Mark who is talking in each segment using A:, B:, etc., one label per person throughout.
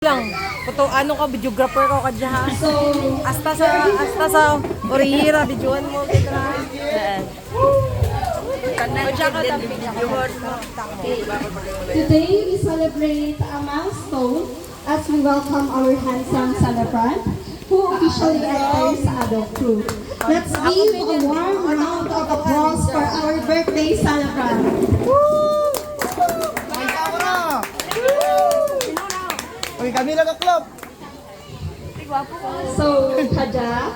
A: Lang, puto ano ka videographer ko kadya ha. So, hasta sa orihira videoan mo kita ha.
B: Today we celebrate a milestone as we welcome our handsome celebrant who officially enters adulthood. Let's give a warm round of applause for our birthday celebrant.
C: Uy, kami lang club.
B: So, Kadya,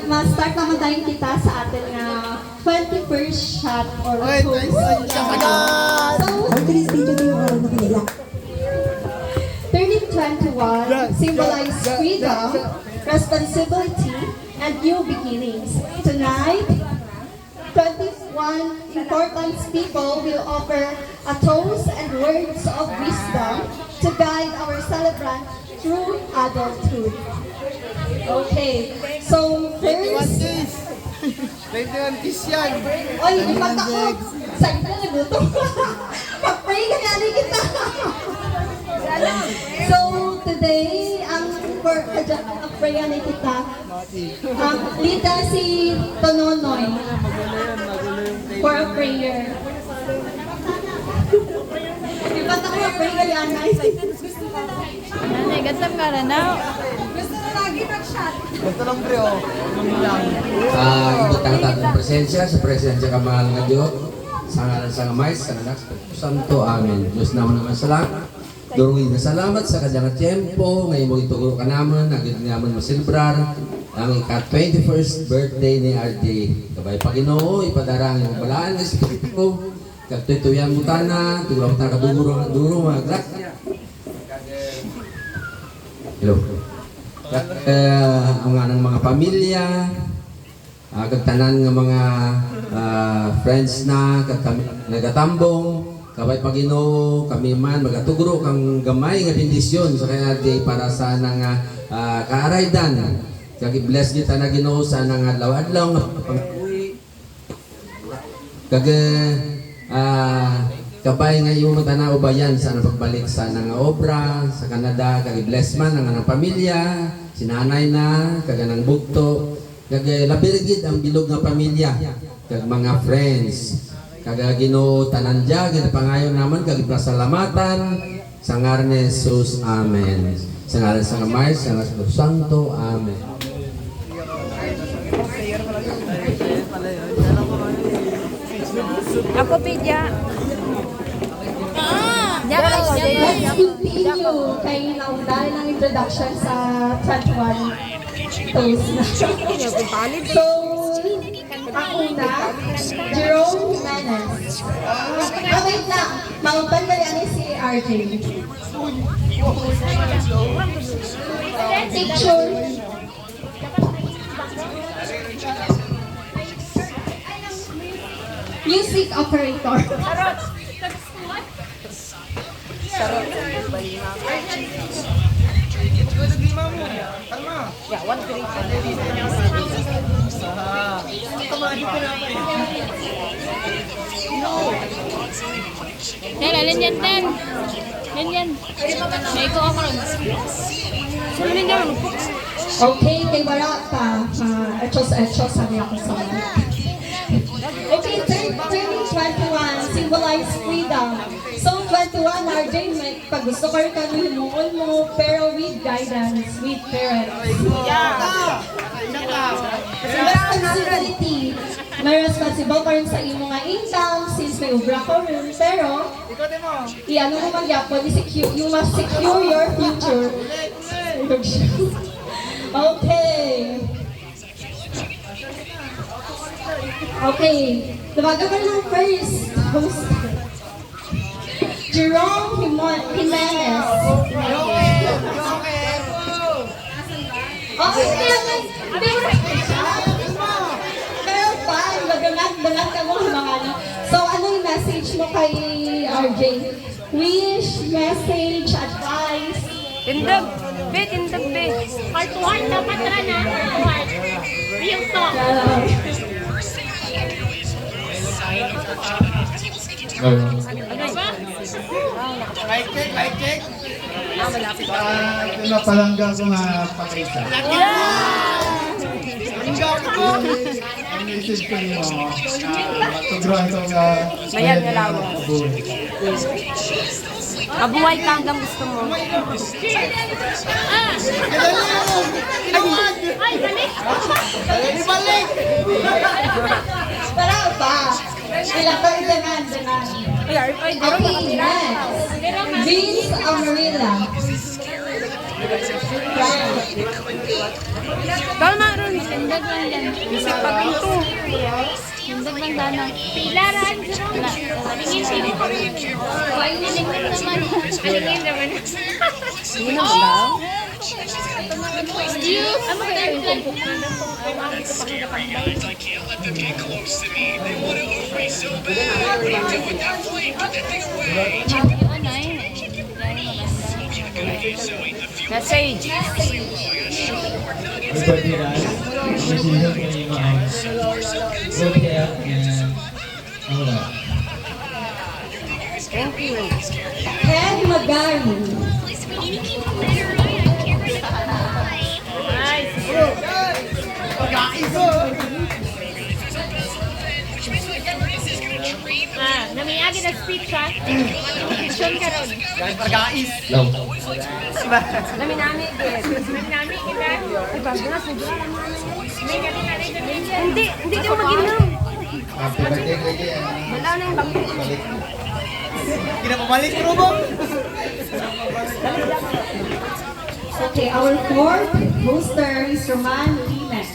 B: ma-start naman tayo kita sa atin nga 21st shot or toast. So,
D: Today's video din yung na kanila.
B: turning 21 symbolize freedom, responsibility, and new beginnings. Tonight, 21 important people will offer a toast and words of wisdom to guide our celebrant through adulthood. Okay, so first,
C: 21 kiss yan.
B: oy, ipat ako. Sa'yo na naguto. Mag-pray ka na kita. So today, ang prayer ni kita, lita si Tononoy for a prayer. Ipat ako mag-pray ka yan.
A: Nanay, gatam ka na now.
C: Ito lang pre, oh.
E: Ibot ang tatang presensya, sa presensya ka mahal nga Diyos, sa ngalan sa Amay, sa anak, sa Santo, Amen. Diyos naman salamat. Durungin na salamat sa kanyang tiyempo, ngayon mo ituguro ka naman, agad naman masilbrar ang ika-21st birthday ni RJ. Kabay Panginoon, ipadarang yung balaan ng Espiritu, kagtutuyan mo tana, tugulaw ta kaduro mga grasya. Hello. Ang nga ng mga pamilya, kagtanan ng mga friends na, kami nagatambong, kabay Panginoon, kami man, magatugro kang gamay nga bendisyon sa kaya day para sa nang kaaraydan. Kag bless kita na Ginoo sa nang adlaw-adlaw nga pag-uwi. Kag kabay nga yung tanaw bayan sa pagbalik sa nang obra sa Canada, kag bless man ang anang pamilya, sinanay na, kag anang bugto, kag labirgid ang bilog nga pamilya, kag mga friends. Kag Ginoo tanan dia ginapangayon naman kag pasalamatan sa ngalan ni Jesus. Amen. Sa ngalan sa Amay, sa ngalan sa Santo. Amen.
A: Ako pidya.
B: Let's continue kay naundahan ng introduction sa 21 toast na. So, ang una, Jerome Jimenez. Wait lang, maumpan ba yan si RJ? Picture. Music operator.
A: Ten, alin yan, Ten? Yan. May ko ako rin. Sulun yan.
B: Okay, kay Barata. Echos sabi ako sa Okay, turning 21, symbolize freedom. So, 21, RJ, pag gusto ka rin kami himuon mo, pero with guidance, with parents. Responsibility. May responsible ka rin sa iyong mga income, since may ubra ko rin, pero, i-ano mo magyapon, you must secure your future. Okay. Okay, tawagan ko ng first host. Jerome Jimenez. Okay, pero pa, magangat ka mo mga ano. So, anong message mo kay RJ? Wish, message, advice?
A: Tindog. Tindog, be.
F: Heart to heart dapat na na. Heart to heart. Real talk.
C: Like check.
D: Ito na palangga ko nga pag-isa. Ang isip ko niyo, tugroan ko nga
A: Mayag nga lang.
D: mabuhay.
A: Mabuhay ka hanggang gusto mo.
F: Ay, balik!
C: Ibalik!
B: Para ba? Ilang ka idanan, danan. Okay, next. Vince Amarilla.
A: Tama ron.
F: Sindag lang yan.
A: Isip pa ito.
F: Sindag lang dana. Pilaran, sarang. Tingin siya. Paininig naman. Paininig naman.
A: Sino ba?
F: Ano kaya yung kumpuk na
A: Message.
G: Everybody rise. This is the name of good health and all that.
A: Thank you.
B: Ken Magari.
F: Namiyagi na speech ha. Question ka ron.
C: Kahit pargais.
E: No.
A: Dami namin.
F: Nami kita. May galing na rin galing yan.
A: Hindi ka mag-inom.
D: Happy birthday, Gregi.
A: Wala na yung bangko.
C: Hindi na pabalik, Rubong.
B: Okay, our fourth hoster is Roman Limes.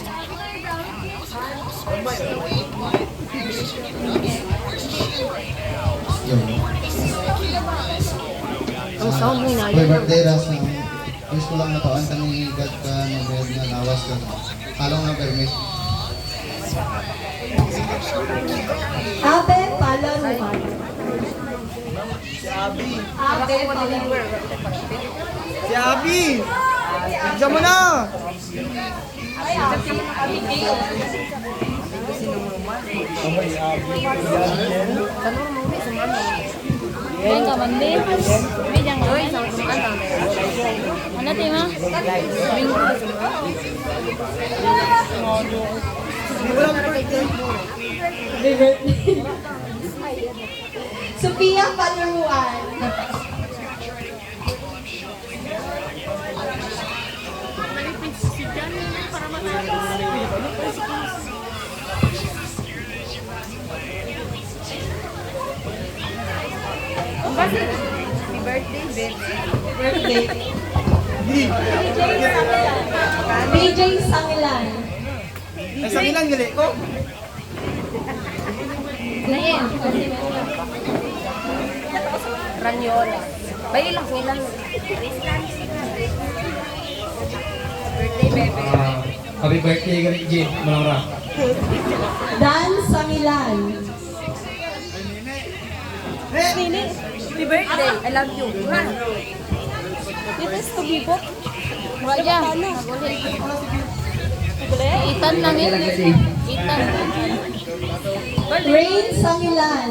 D: Yun.
A: Ang sound mo na.
D: Happy birthday, Ras. Wish ko lang na tawan kami God ka nabed nga lawas ka. Halong na permit.
B: Abe Palaruan. Abe Palaruan.
C: Si Abby! Diyan mo na!
F: May ka mandi. May dyan ka. Ano tayo ma?
B: Happy birthday. Sophia Palaruan. Birthday. BJ Sangilan.
C: Ay, sa ilan gali ko?
F: Lain.
A: Ranyola. Bayi lang sila. Birthday, bebe.
G: Happy birthday, Gregi. Malangra.
B: Dan Sangilan.
A: Happy birthday. I love you. Run.
F: Dito sa bibok. Mga dyan. Itan lang yun. Itan.
B: Rain Sangilan.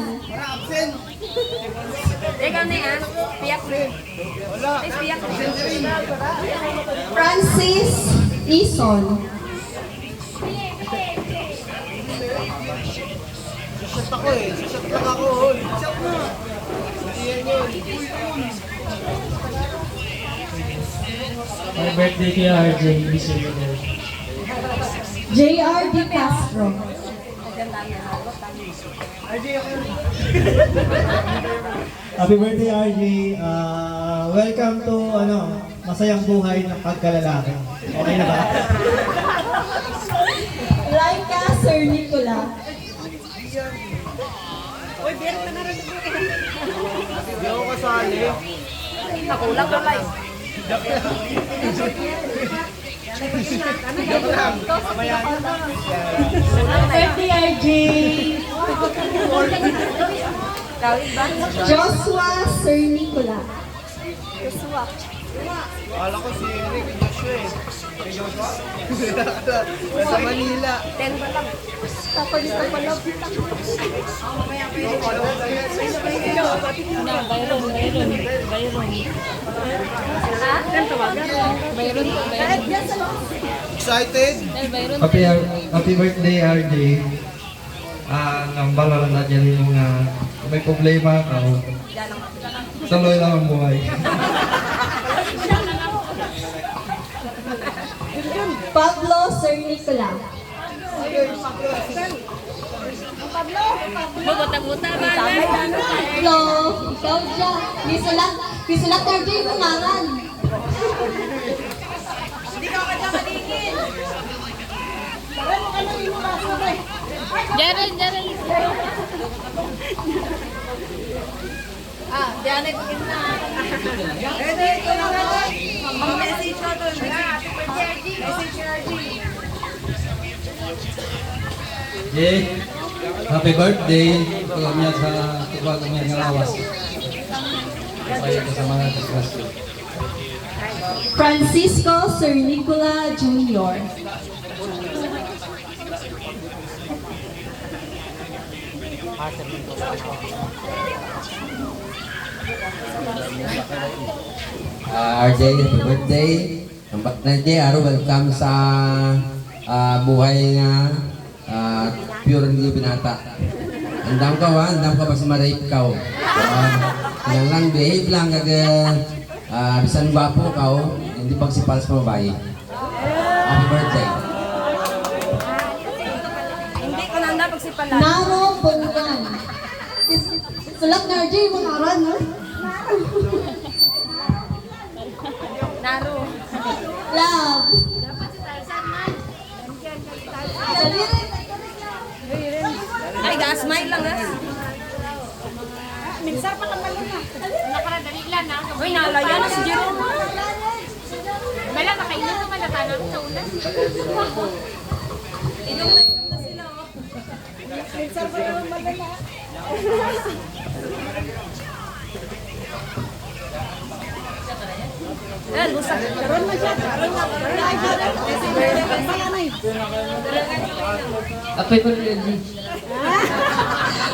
A: Teka na yan. Piyak rin. Please, piyak rin.
B: Francis Ison.
C: Shot ako eh. Shot lang ako. Hoy. Shot na. Iyan yun.
G: Happy birthday kay RJ. Miss you there.
B: JR Di Castro.
H: Happy birthday, RJ. Welcome to masayang buhay ng pagkalalaki. Okay na ba?
B: Laika Sir Nicola.
C: Hindi ako kasali.
A: Nakulang ko live.
B: Birthday RJ.
A: Kawit ba?
B: Joshua Sir Nicola.
C: Akala ko si Eric, Joshua eh. Si Joshua? Nasa Manila.
A: 10 pa lang.
C: Excited?
G: Happy birthday, RJ. Nambala na dyan yung may problema ka. Tuloy lang ang buhay.
B: Pablo Sir Nicola.
F: Bubuta-buta ba?
B: Pablo, ikaw dyan. Misulat na RJ yung ngaran.
F: Jaren.
A: Janet, na. Ready, ito na nga. Ang message ko doon. Message RG.
G: Yeah. Happy birthday. Pagkakamiya sa tuwa kami ng lawas. Kaya ko sa mga disgrasya.
B: Francisco Sir Nicola Jr.
E: RJ, happy birthday. Ang birthday, welcome sa buhay nga pure hindi binata. Andam ka pa sa ma-rape ka. Yang lang, behave lang kag bisan gwapo ka, hindi pagsipal sa babae. Happy birthday.
A: Hindi ko nanda pagsipalan.
B: Naro Bungan. Sulat na RJ yung ngaran, no?
A: Naro.
B: Love.
A: Ay, smile lang ha.
F: Nakaradali lang na.
A: Uy, nalaya na si Jerome.
F: Mala, nakainom naman na tanong sa ulan.
A: Inom na sila. Minsan pa naman madala. Yan, busak. Karoon na siya.
G: Happy birthday.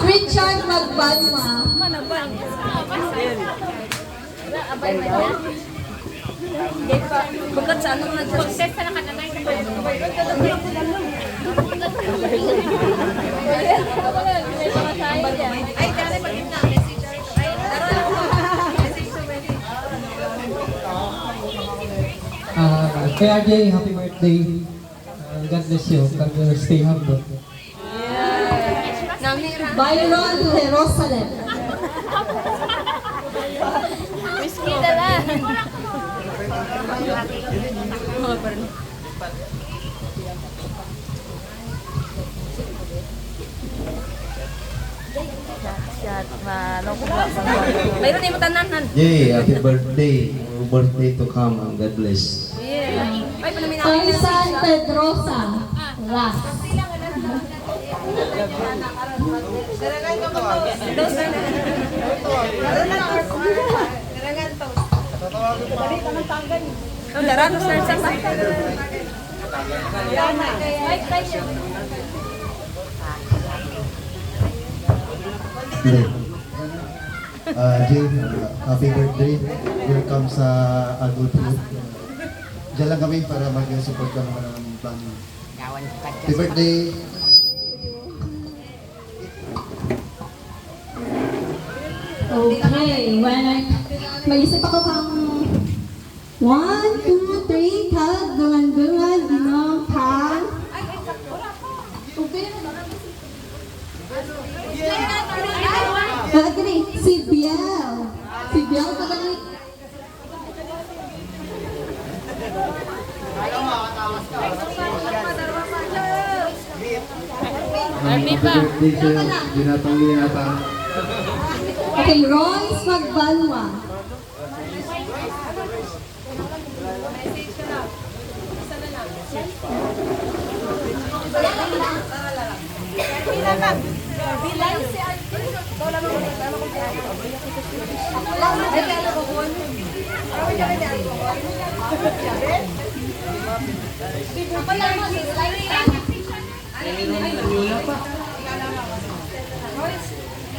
B: Richard Magbanwa.
A: Manabang.
F: Abay ba yan?
A: Hindi pa. Bagat sa anong nagsasabi?
F: Pag-test na nakananay na kayo.
A: Ay, dali pag-in na. Message her. Ay, tara lang po. Message to Betty.
G: Kaya RJ, happy birthday. God bless you. Stay humble.
A: Namira.
B: Byron Jerusalem.
F: Whiskey na lang.
A: Mayroon yung tananan.
D: Yay, happy birthday. Birthday to come and God bless.
A: Yeah. Ay, panaminamin na.
B: San Pedrosa. Ras.
A: Ang darano sa sa
D: Jay, happy birthday. Welcome sa Agul Food. Diyan lang kami para mag-support ka naman ng plan. Happy birthday.
B: Okay, mag-isip ako kang 1, 2, 3, kagulad-gulad, ginong pan. Okay. Gani, si Biel. Si Biel ka gani.
F: Army pa.
D: Birthday sa'yo. Binatang.
B: Okay, Royce Magbanwa.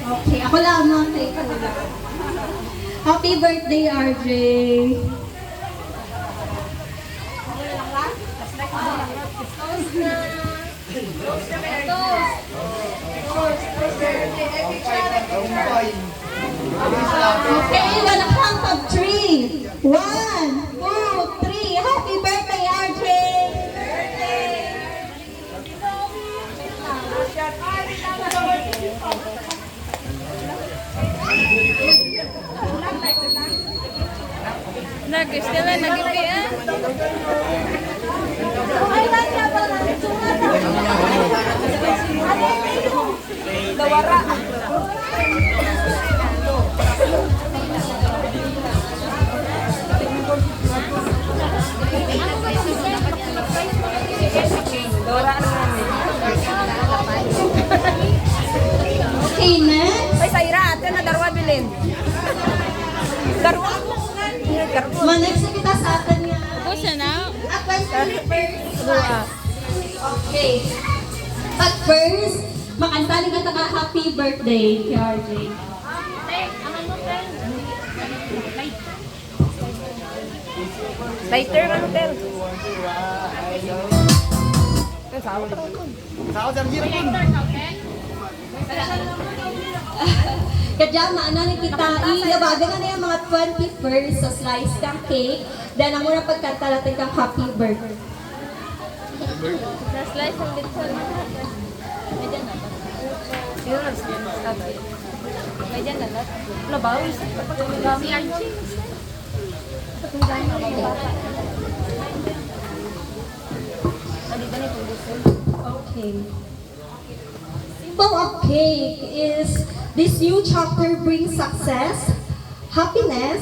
B: Okay, ako lang ang take. Happy birthday, RJ. Okay, gonna count of 3. 1, 2, 3. Happy birthday, RJ.
F: Nag-stila, nag-ipi ah.
B: Okay, next.
A: Ay, Saira, ate na darwa bilin. Darwa.
B: Next na kita sa atin nga.
F: Gusto na?
B: Okay. But first, makanta kita ka happy birthday kay RJ.
A: Lighter ka, Ter.
B: Kaya maano ni kita, ilabagan na yung mga 21st sa slice kang cake. Then ang muna pagkanta natin kang happy birthday.
F: Na-slice ang litson. Medyan na ba?
A: Sino nag-slice?
F: Medyan na ba?
A: Ano ba?
F: Si Archie.
B: Okay. Symbol of cake is this new chapter brings success, happiness,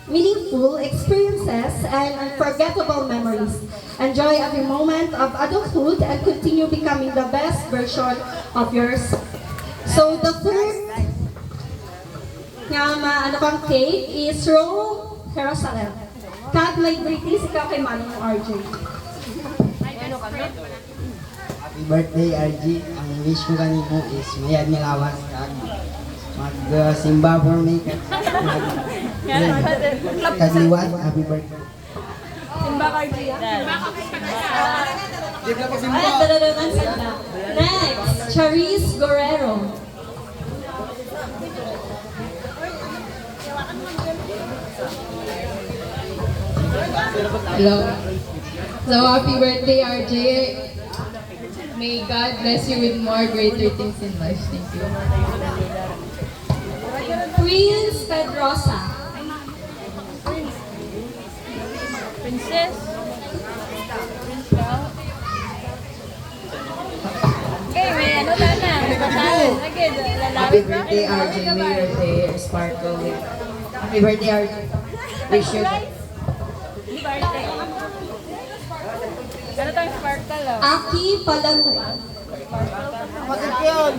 B: meaningful experiences, and unforgettable memories. Enjoy every moment of adulthood and continue becoming the best version of yourself. So the first nga ano pang cake is Rome, Jerusalem. Kag may greetings ikaw kay Manong RJ.
I: Happy birthday, RG. Ang wish ko kanino is mayad nga lawas kag mag-simba for me kag liwat. Happy birthday.
A: Simba ka, Gia.
B: Ay, dararaman sila. Next, Charis Guerrero.
J: Hello. So happy birthday, RJ. May God bless you with more greater things in life. Thank you.
B: Prince Pedrosa.
F: Princess. Okay, may ano na na. Kasalan. Lagi,
I: Happy
F: lalawin ba?
I: birthday, RJ. May your hair sparkle with... Happy birthday, RJ. Wish you...
F: Birthday. Ano tayong sparkle oh?
B: Aki Palanuan.
C: Kapatid ko yun.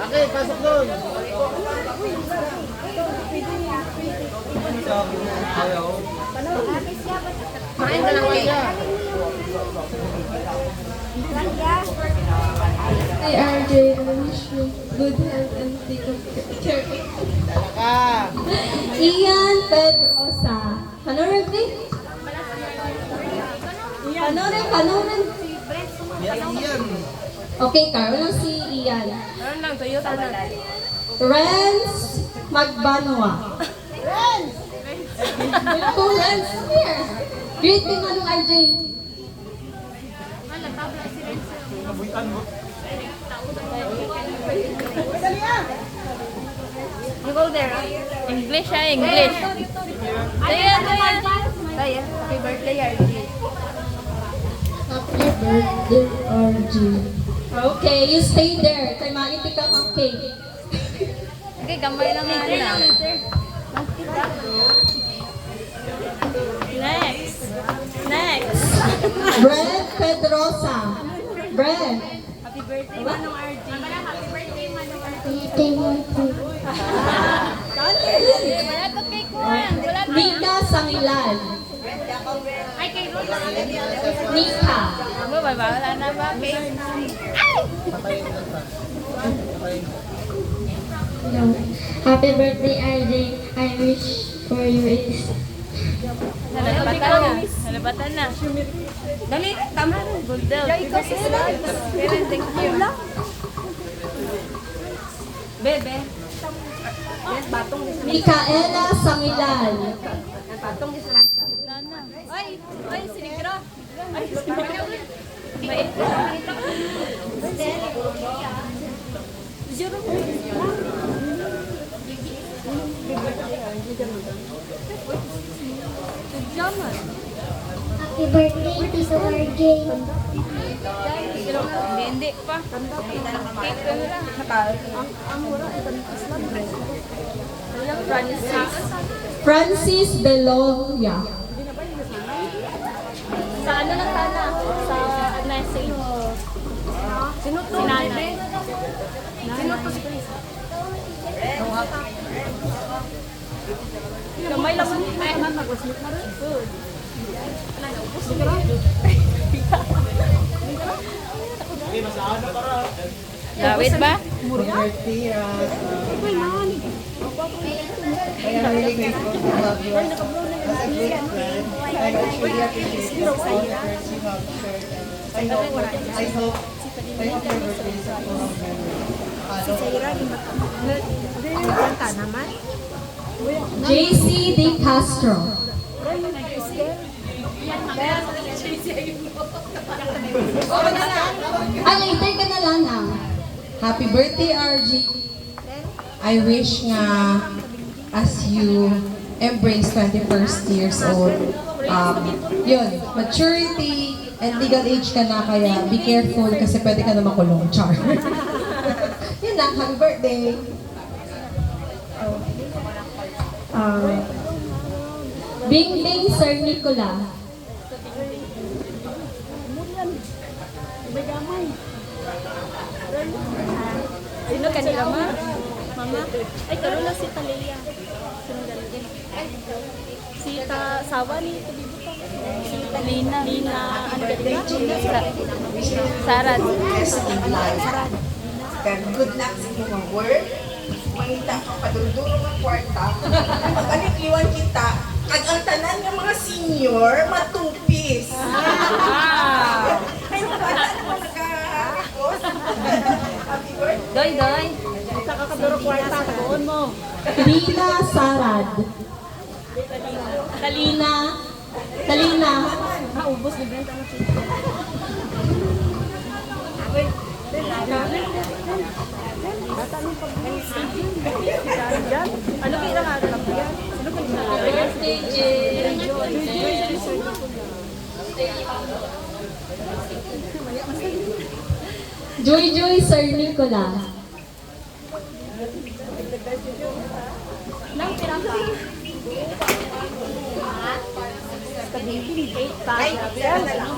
C: Okay, pasok doon.
A: Kain ka ng cake.
J: Hi, RJ. I wish you good health and take care.
B: Ian Pedrosa. Ano rin, Vic? Ano rin? Okay, Carl. Ano si Ian?
A: Ano lang, Toyota na.
B: Renz Magbanwa. Ko, Renz, here. Greet me, Manong RJ.
A: You go there, ah.
F: English ah, English. Daya.
A: Daya, happy birthday, RG.
J: Happy birthday, RJ.
B: Okay, you stay there. Kay maitik ka ang cake.
F: Okay, gamay lang na. Next.
B: Brent Pedrosa. Brent.
A: Happy birthday, Manong RG.
J: Happy birthday.
F: Wala to kay Kuan. Wala to.
B: Nika Sangilan.
F: Ay, kay Ron.
B: Nika.
F: Amo ba? Wala na ba? Kay...
J: Happy birthday, RJ. I wish for you is
F: Nalabatan na. Nalabatan na. Dali, tama rin. Bulldog. Thank you. Bebe.
B: Mikaela Sangilan.
F: Ay, ay, sinigro. Ay, mait.
J: Happy birthday, Tito RJ.
F: Hindi pa. Cake ko na lang. Francis.
B: Francis Beloya.
F: Sa ano lang sana? Sa message. Sino to? Sinanay. Sino to? Kamay lang mo. Ay, mag-uslit na rin. Food. Dawit ba?
C: Birthday, I am really grateful to have you as a great friend. And I truly appreciate all the efforts you have shared. And I hope your birthday is full of memories.
B: JC De Castro. Later ka na lang na.
K: Happy birthday, RG. I wish nga as you embrace 21st years old, yun, maturity and legal age ka na, kaya be careful kasi pwede ka na makulong. Char. Yun lang, happy birthday.
B: Bingbing Sir Nicola.
F: Sino kanila ma? Mama? Ay, karoon lang si Talia. Si Sawa ni Tubibuto. Si Lina. Lina. Ano ka diba? Sarat.
A: Good luck sa inyong work. Mangita ka paduruduro ng kwarta. Pagalik iwan kita, kag ang tanan ng mga senior, matupis. Ay, wala naman nagka-repost. Happy birthday.
F: Doy, doy. Isa ka kaduro kwarta. Tagoon mo.
B: Lina Sarad.
F: Kalina.
B: Talina.
F: Naubos na benta na siya. Ano kaya nga lang yan? Ano kaya birthday,
B: Joy Joy Sir Nicola.
F: Nang pirata.
A: Ay, yan na lang.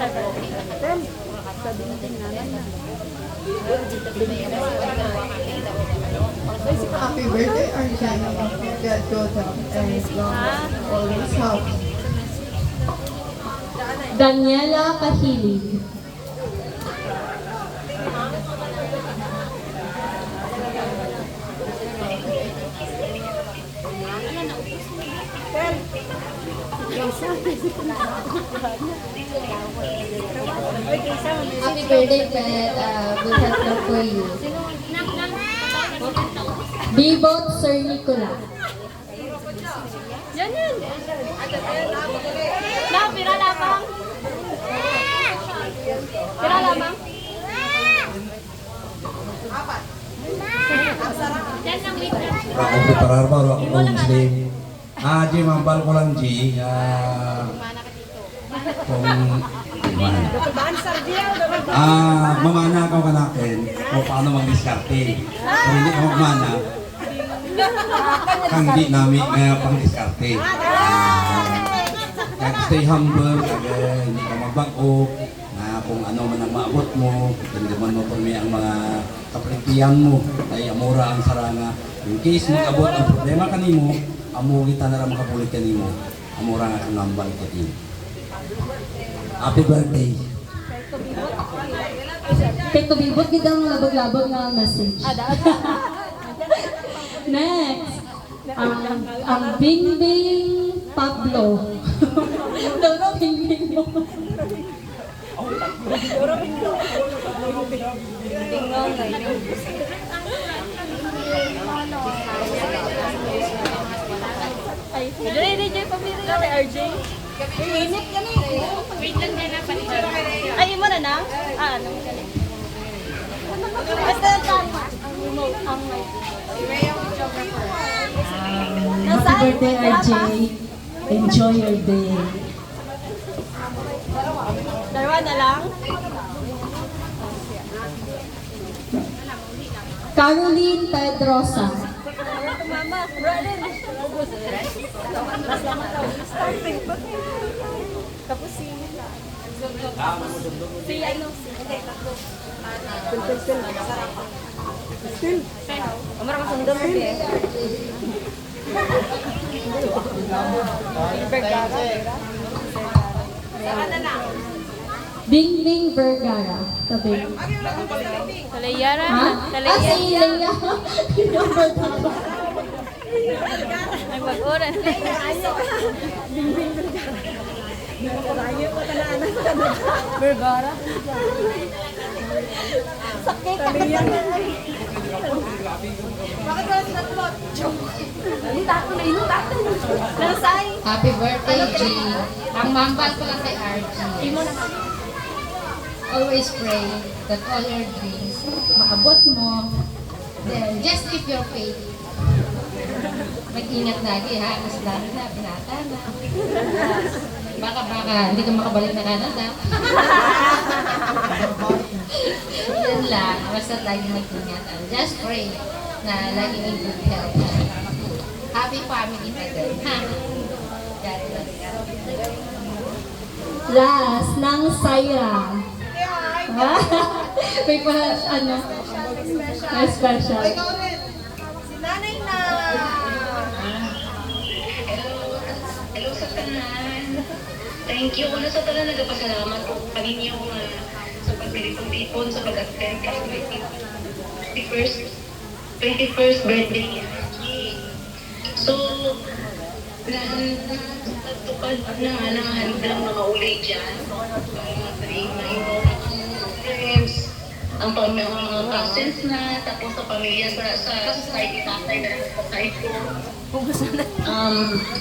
C: Happy birthday, RJ. God good health and long always help.
B: Daniela Kahilig.
J: Happy birthday, Fred. Good health lang for you.
B: Bibot Sir Nicola.
F: Yan yan. Na, pira lamang. Pira lamang. Yan ang wait na.
E: Ako preparar ba? Ako po Muslim. Ji, mambal ko lang, Ji. Kung mamanakaw ka natin kung paano mag-diskarte. Kung hindi ka magmana, kang di namin pang-diskarte. Stay humble, hindi ka magbago, kung ano man ang maabot mo, hindi man mo kung may ang mga
G: kapritiyan mo ay amura ang sarana. In case mag-abot ang problema kanimo, amo kita na ra makabulit kanimo. Amura nga kang nambal katin. Happy birthday.
B: Kay tubibot gid ang labog-labog nga message. Next, ang Bingbing Pablo. Doro Bingbing mo.
F: Dili DJ pamilya kay RJ. Init kami. Wait lang na pa. Ay mo na na? Ano kani? Basta tama. Ang remote ang mic.
B: Happy birthday, RJ. Enjoy your day.
F: Dalawa na lang.
B: Caroline Pedrosa.
F: Mama, brother. Tapos si ano si Amar ka sundon mo eh.
B: Bingbing Vergara. Tabi.
F: Kalayara.
B: Ha? Ah, si Leia. Yung Vergara.
F: Ay mag-oran. Vergara. Sakit ka. Bakit wala sila tulot? Inutato na inutato. Nasay.
J: Happy birthday, G. Ang mambal ko lang kay RG. Always pray that all your dreams maabot mo. Then, just keep your faith. Mag-ingat lagi ha, mas lalo na, binata na. Baka, hindi ka makabalik na Canada. Yan lang, basta lagi mag-ingat. Just pray na lagi in good health. Happy family na din, ha? God bless.
B: Last, ng Saira. May pa, ano? May special.
A: Si Nanay na.
L: Hello sa tanan. Thank you. Una sa tanan, nagpasalamat ko kaninyo sa pagpilipon-tipon, sa pag-attend ka sa 21st birthday. So, natupad na handang mga uli dyan. Friends, ang mga cousins na, tapos sa pamilya sa side tatay na sa side ko.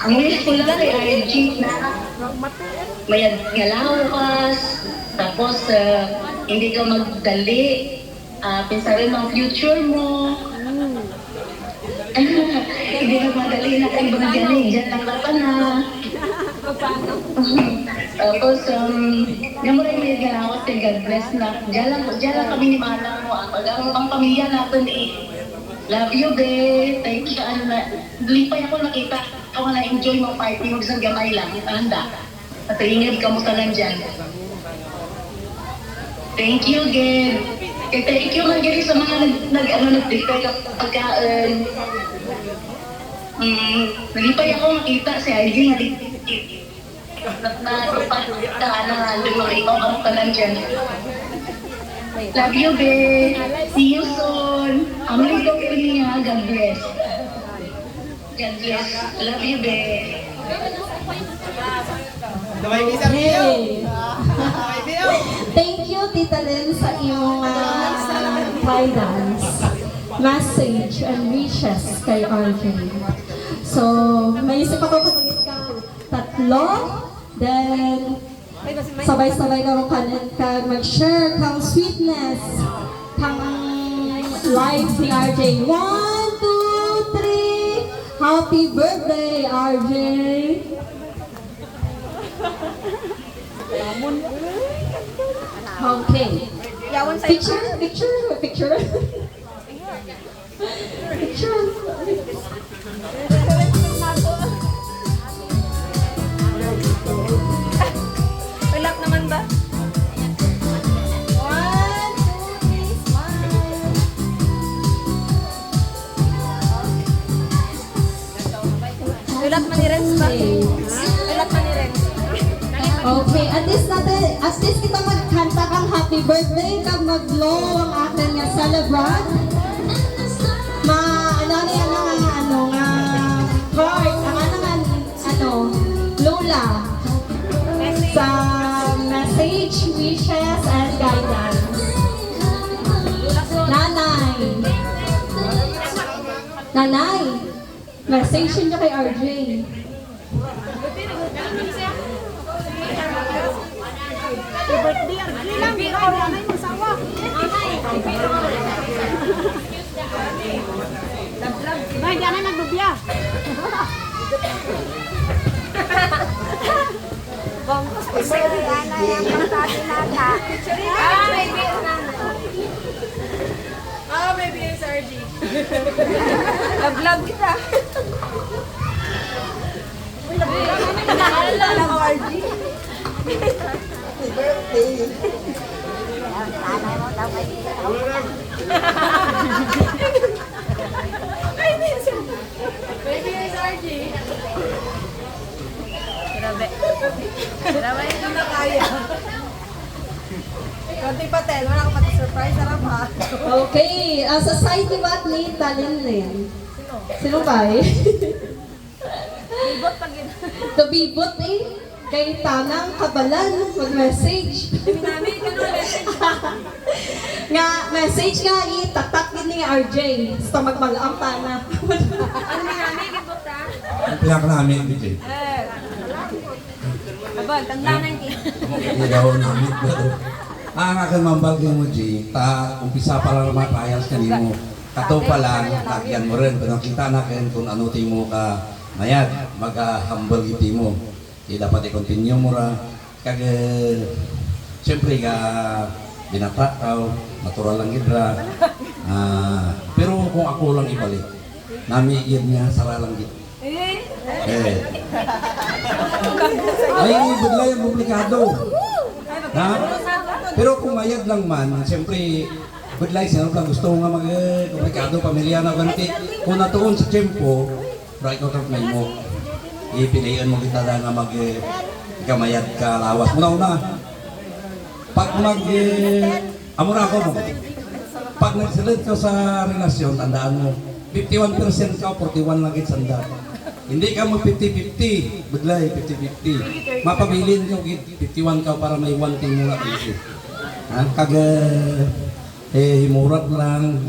L: Ang wish ko lang kay RG na mayad nga lawas, tapos hindi ka magdali, pinsarin mo ang future mo. Hindi ka madali na kayo bagyan dyan lang ka na. Tapos, namuray may galawas kay God bless na. Diyan lang kami ni Manang mo. Ang pamilya natin love you, babe. Thank you. Lipay ako nakita. Ako na-enjoy mo party mo isang gamay lang. Handa. At ingay ka mo sa lang dyan. Thank you, Gabe. Thank you man gari sa mga nag-prepare ka pagkaan. Nalipay ako makita si Ivy nga natupad na mga ikaw ang tanan dyan. Love you, babe. See you soon. Ang ligaw ko niya. God bless. God bless. Love you, babe.
B: Okay. Thank you, Tita Lynn, sa iyong guidance, message, and wishes kay RJ. So, may isip ako kung tatlo, then sabay-sabay ka mag-share kang sweetness, kang life ni RJ. 1, 2, 3, happy birthday, RJ! Okay. Picture. Picture.
F: Ulap naman ba? 1, 2, 3, smile.
B: Okay, at least kita magkanta kang happy birthday kag mag-blow ang atin nga celebrant. Ano nga heart, Lola sa message, wishes, and guidance. Nanay, message niyo kay RJ.
F: Maybe it's RG. Vlog kita.
A: Happy birthday.
F: Maybe it's RG. Grabe. Grabe ito na kaya. Konti pa, Tel. Wala ka pati surprise. Sarap ha.
B: Okay, society what need Talinlin? Sino ba eh?
F: Bibot pag yun.
B: Kabibot eh. Kay Tanang Kabalan, mag-message.
F: Namin, gano'n message.
B: Nga, message nga itatak yun ni RJ. Basta magmalaang Tana.
F: Ano namin, gibot ha?
G: Ang piyak namin, DJ.
F: Abang, tandaan ki.
G: Hindi daw namin. Ang akin mambal mo, G, umpisa pa lang mapayas ka mo. Kato pa lang, lagyan mo rin. Pero kita natin kung ano mo ka mayad, mag-humble iti mo. Di dapat i-continue mo ra. Kag, siyempre ka, binata ka, natural lang gidra. Pero kung ako lang ibalik, nami yun niya, sara lang gid. Ay, bigla yung publikado. Ha? Pero kung mayad lang man, siyempre, good life, sino lang gusto nga mag-publikado, pamilya na ganti. Kung natuon sa tiyempo, right out of mind mo, ipiliin mo kita na mag-ikamayad ka lawas. Una-una, pag amura ako mo, pag nagsilid ka sa relasyon, tandaan mo, 51% ka, 41 lang git sanda. Hindi ka mo 50-50, budlay 50-50. Mapabilin ka 51 ka para may one thing mo na issue. Kag himurat lang,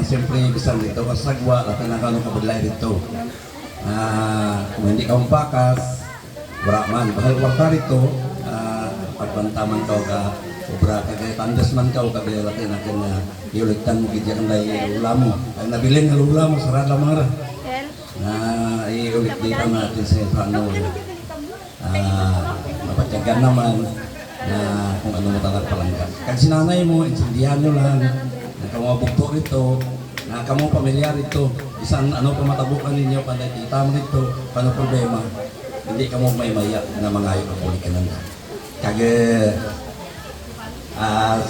G: siyempre bisan dito kasagwa, at nakano ka budlay dito. Kung hindi ka umpakas, wala man. Bahal warta rito, pagbantaman ka ka, obra ka kaya tandas man ka o kaya laki na kaya iulitan mo gidya kang lahi ula mo. Ay nabilin ng ula mo, sarada mga na iulit dito natin sa ano. Mapatyagan naman na kung ano mo talag palangga. Kag sinanay mo, insindihan nyo lang, nakamabugto rito, nakamo pamilyar rito, isang ano pamatabukan ninyo, panday tita mo rito, paano problema, hindi ka mo may mayak na mangayo ang bulikanan na. Kag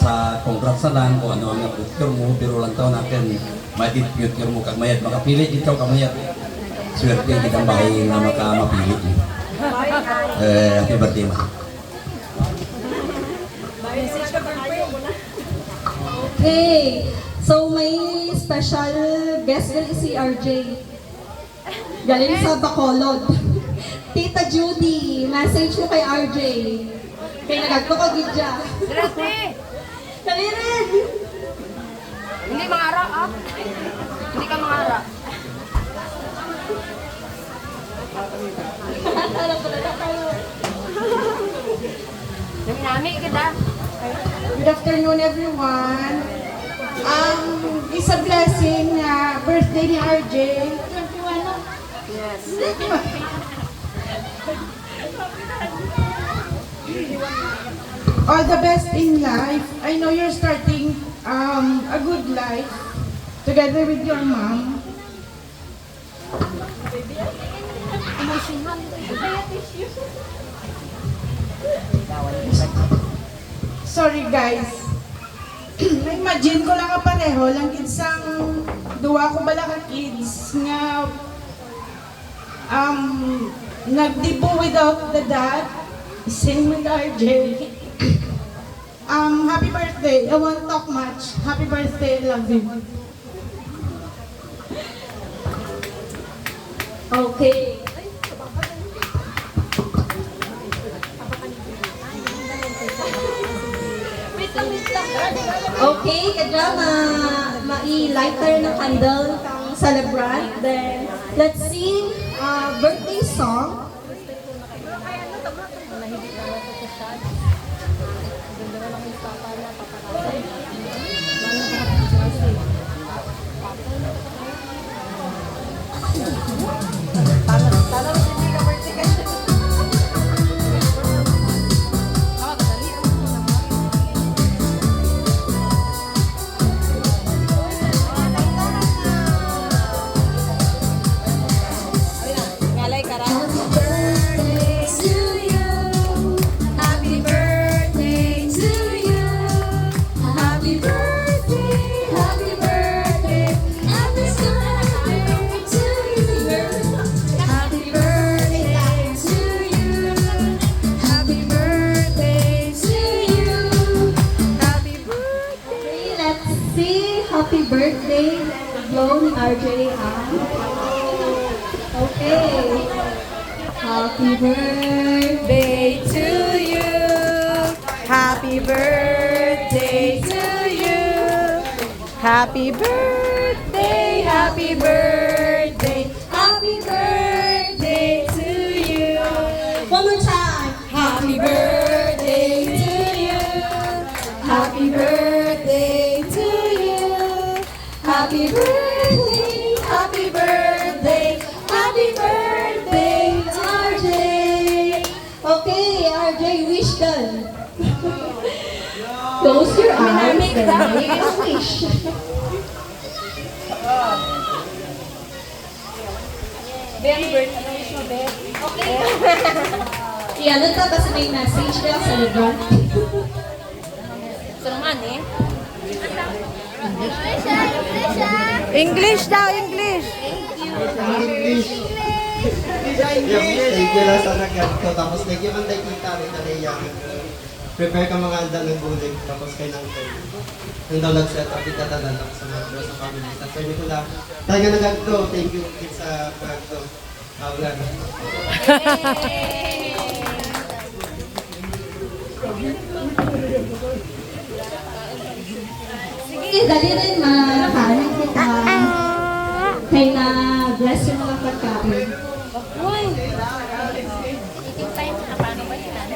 G: sa congrats na lang kung ano ang future mo, pero lang taon natin, may future mo kag mayad, makapili ikaw kamayad. Swerte kitang bahay na makamapili mo. Happy birthday ma.
B: Okay, so may special guest din si RJ. Galing sa Bacolod. Tita Judy, message mo kay RJ. Kay nagagto ka gidya.
F: Grabe!
B: Dali rin!
F: Hindi mangara, ah. Hindi ka mangara. Nami kita.
M: Good afternoon, everyone. It's a blessing na birthday ni RJ. 21, no?
F: Yes.
M: All the best in life. I know you're starting a good life together with your mom. Sorry guys. Imagine ko lang ka pareho lang isang duwa ko bala ka kids nga nagdibo without the dad. Same with RJ. Happy birthday. I won't talk much. Happy birthday. I love you.
B: Okay. Okay, kadrama, mai-lighter ng candle ng celebrant. Then, let's sing birthday song. Happy birthday, blow ni RJ Okay. Happy birthday to you.
N: Happy birthday to you. Happy birthday, happy birthday, happy birthday to you.
B: One more time.
N: Happy birthday to you. Happy birthday to you. Happy birthday, happy birthday, happy birthday,
B: RJ. Okay, RJ, wish done. Close your eyes and make a wish.
F: Happy birthday, wish mo, Beth. Okay.
B: Yan, ito kasi may message ka sa celebrant.
F: Ito naman eh.
N: English daw, English.
C: English. Thank you lang sa nag-ganto. Tapos thank you man tayo kita rin na naiyakin. Prepare ka mga handa ng bulig. Tapos kay nang tayo. Nang daw nag-set up, itatanan ako sa mga bro sa family. Tapos pwede ko lang. Tayo nga nag-ganto. Thank you kit sa pag-ganto. Wala na.
B: Sige, dali rin makahanan kita. Kaya na-bless yung mga pagkain.
F: Uy! Eating time na paano ba yan?